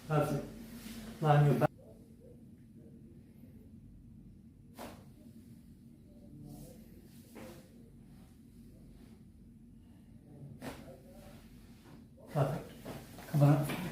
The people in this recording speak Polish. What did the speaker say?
That's it. Line your back. Perfect. Come on up.